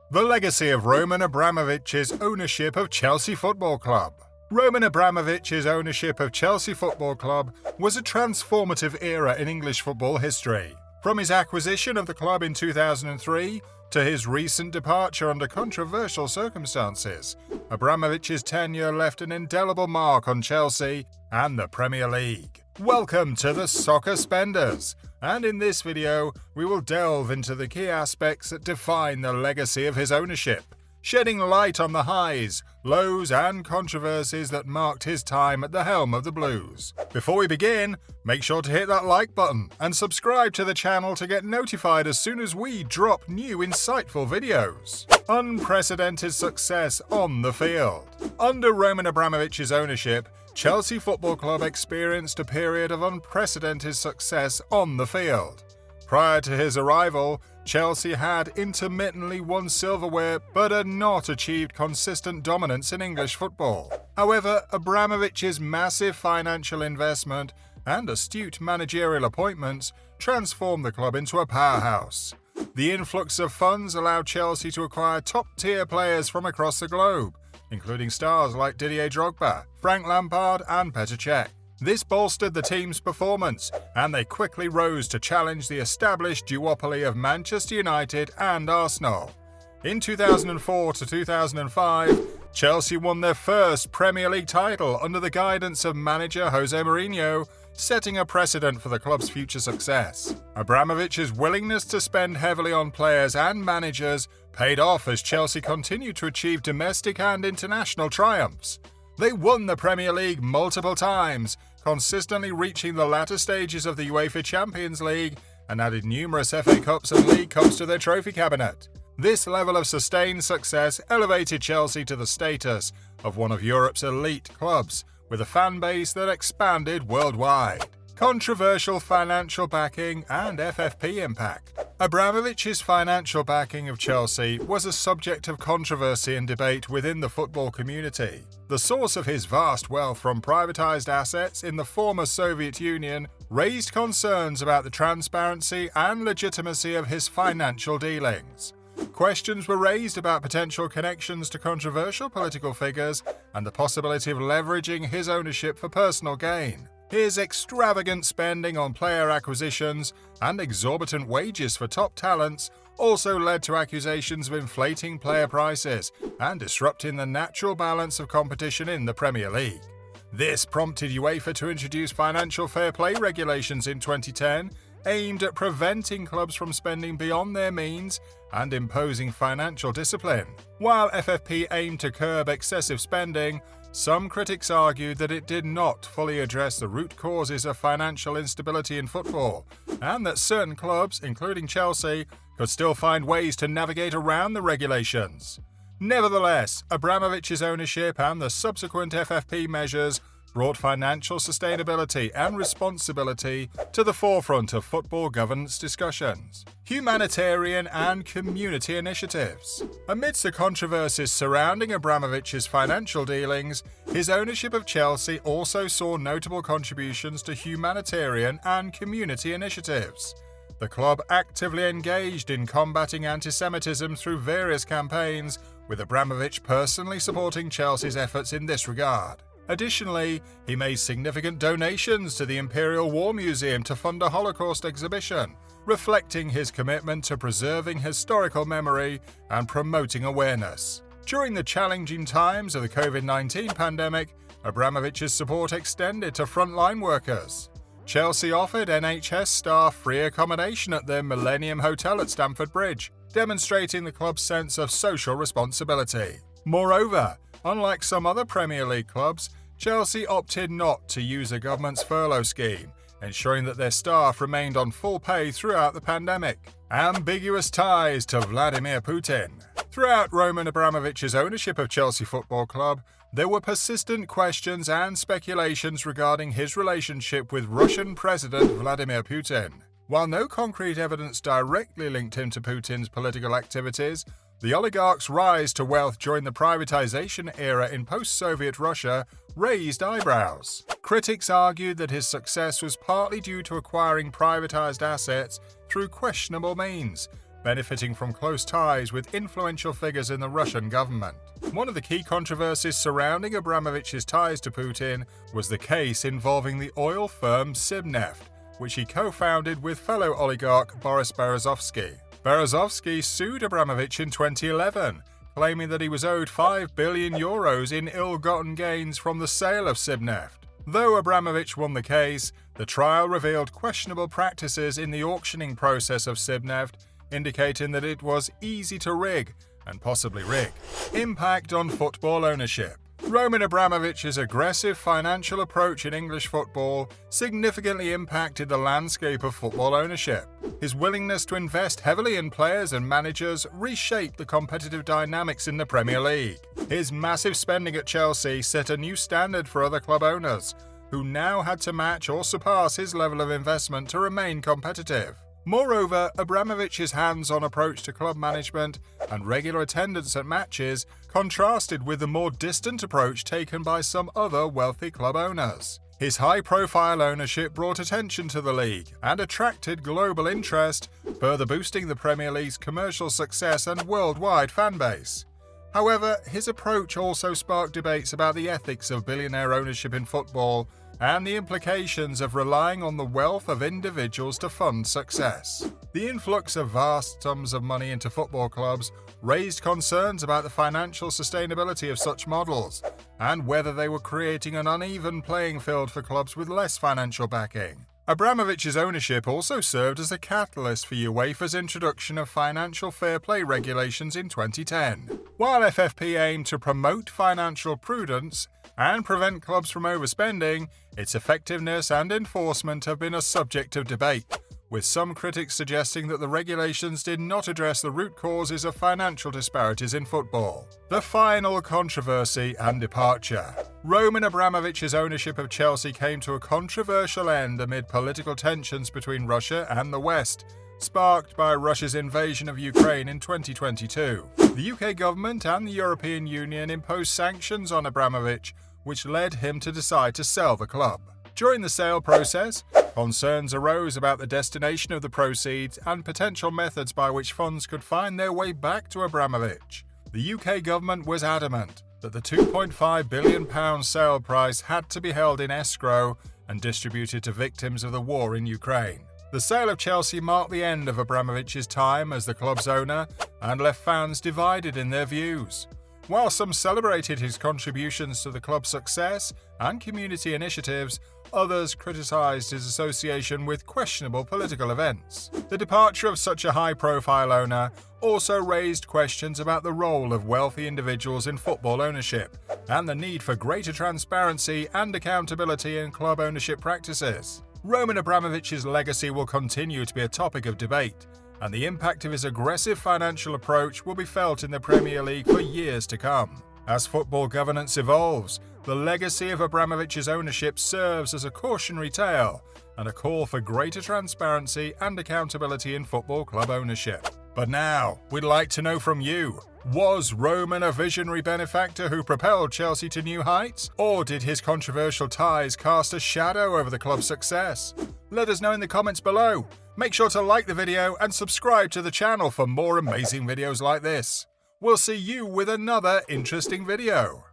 The legacy of Roman Abramovich's ownership of Chelsea Football Club. Roman Abramovich's ownership of Chelsea Football Club was a transformative era in English football history. From his acquisition of the club in 2003 to his recent departure under controversial circumstances, Abramovich's tenure left an indelible mark on Chelsea and the Premier League. Welcome to the Soccer Spenders, and in this video we will delve into the key aspects that define the legacy of his ownership, shedding light on the highs, lows and controversies that marked his time at the helm of the Blues. Before we begin, make sure to hit that like button and subscribe to the channel to get notified as soon as we drop new insightful videos. Unprecedented success on the field. Under Roman Abramovich's ownership, Chelsea Football Club experienced a period of unprecedented success on the field. Prior to his arrival, Chelsea had intermittently won silverware but had not achieved consistent dominance in English football. However, Abramovich's massive financial investment and astute managerial appointments transformed the club into a powerhouse. The influx of funds allowed Chelsea to acquire top-tier players from across the globe, including stars like Didier Drogba, Frank Lampard and Petr Cech. This bolstered the team's performance, and they quickly rose to challenge the established duopoly of Manchester United and Arsenal. In 2004 to 2005, Chelsea won their first Premier League title under the guidance of manager Jose Mourinho, setting a precedent for the club's future success. Abramovich's willingness to spend heavily on players and managers paid off as Chelsea continued to achieve domestic and international triumphs. They won the Premier League multiple times, consistently reaching the latter stages of the UEFA Champions League, and added numerous FA Cups and League Cups to their trophy cabinet. This level of sustained success elevated Chelsea to the status of one of Europe's elite clubs, with a fan base that expanded worldwide. Controversial financial backing and FFP impact. Abramovich's financial backing of Chelsea was a subject of controversy and debate within the football community. The source of his vast wealth from privatized assets in the former Soviet Union raised concerns about the transparency and legitimacy of his financial dealings. Questions were raised about potential connections to controversial political figures and the possibility of leveraging his ownership for personal gain. His extravagant spending on player acquisitions and exorbitant wages for top talents also led to accusations of inflating player prices and disrupting the natural balance of competition in the Premier League. This prompted UEFA to introduce financial fair play regulations in 2010, aimed at preventing clubs from spending beyond their means and imposing financial discipline. While FFP aimed to curb excessive spending, some critics argued that it did not fully address the root causes of financial instability in football, and that certain clubs, including Chelsea, could still find ways to navigate around the regulations. Nevertheless, Abramovich's ownership and the subsequent FFP measures brought financial sustainability and responsibility to the forefront of football governance discussions. Humanitarian and community initiatives. Amidst the controversies surrounding Abramovich's financial dealings, his ownership of Chelsea also saw notable contributions to humanitarian and community initiatives. The club actively engaged in combating anti-Semitism through various campaigns, with Abramovich personally supporting Chelsea's efforts in this regard. Additionally, he made significant donations to the Imperial War Museum to fund a Holocaust exhibition, reflecting his commitment to preserving historical memory and promoting awareness. During the challenging times of the COVID-19 pandemic, Abramovich's support extended to frontline workers. Chelsea offered NHS staff free accommodation at their Millennium Hotel at Stamford Bridge, demonstrating the club's sense of social responsibility. Moreover, unlike some other Premier League clubs, Chelsea opted not to use the government's furlough scheme, ensuring that their staff remained on full pay throughout the pandemic. Ambiguous ties to Vladimir Putin. Throughout Roman Abramovich's ownership of Chelsea Football Club, there were persistent questions and speculations regarding his relationship with Russian President Vladimir Putin. While no concrete evidence directly linked him to Putin's political activities, the oligarch's rise to wealth during the privatization era in post-Soviet Russia raised eyebrows. Critics argued that his success was partly due to acquiring privatized assets through questionable means, benefiting from close ties with influential figures in the Russian government. One of the key controversies surrounding Abramovich's ties to Putin was the case involving the oil firm Sibneft, which he co-founded with fellow oligarch Boris Berezovsky. Berezovsky sued Abramovich in 2011, claiming that he was owed €5 billion in ill-gotten gains from the sale of Sibneft. Though Abramovich won the case, the trial revealed questionable practices in the auctioning process of Sibneft, indicating that it was easy to rig, and possibly rig. Impact on football ownership. Roman Abramovich's aggressive financial approach in English football significantly impacted the landscape of football ownership. His willingness to invest heavily in players and managers reshaped the competitive dynamics in the Premier League. His massive spending at Chelsea set a new standard for other club owners, who now had to match or surpass his level of investment to remain competitive. Moreover, Abramovich's hands-on approach to club management and regular attendance at matches contrasted with the more distant approach taken by some other wealthy club owners. His high-profile ownership brought attention to the league and attracted global interest, further boosting the Premier League's commercial success and worldwide fan base. However, his approach also sparked debates about the ethics of billionaire ownership in football and the implications of relying on the wealth of individuals to fund success. The influx of vast sums of money into football clubs raised concerns about the financial sustainability of such models and whether they were creating an uneven playing field for clubs with less financial backing. Abramovich's ownership also served as a catalyst for UEFA's introduction of financial fair play regulations in 2010. While FFP aimed to promote financial prudence and prevent clubs from overspending, its effectiveness and enforcement have been a subject of debate, with some critics suggesting that the regulations did not address the root causes of financial disparities in football. The final controversy and departure. Roman Abramovich's ownership of Chelsea came to a controversial end amid political tensions between Russia and the West, sparked by Russia's invasion of Ukraine in 2022. The UK government and the European Union imposed sanctions on Abramovich, which led him to decide to sell the club. During the sale process, concerns arose about the destination of the proceeds and potential methods by which funds could find their way back to Abramovich. The UK government was adamant that the £2.5 billion sale price had to be held in escrow and distributed to victims of the war in Ukraine. The sale of Chelsea marked the end of Abramovich's time as the club's owner and left fans divided in their views. While some celebrated his contributions to the club's success and community initiatives, others criticized his association with questionable political events. The departure of such a high-profile owner also raised questions about the role of wealthy individuals in football ownership and the need for greater transparency and accountability in club ownership practices. Roman Abramovich's legacy will continue to be a topic of debate, and the impact of his aggressive financial approach will be felt in the Premier League for years to come. As football governance evolves, the legacy of Abramovich's ownership serves as a cautionary tale and a call for greater transparency and accountability in football club ownership. But now, we'd like to know from you, was Roman a visionary benefactor who propelled Chelsea to new heights? Or did his controversial ties cast a shadow over the club's success? Let us know in the comments below. Make sure to like the video and subscribe to the channel for more amazing videos like this. We'll see you with another interesting video.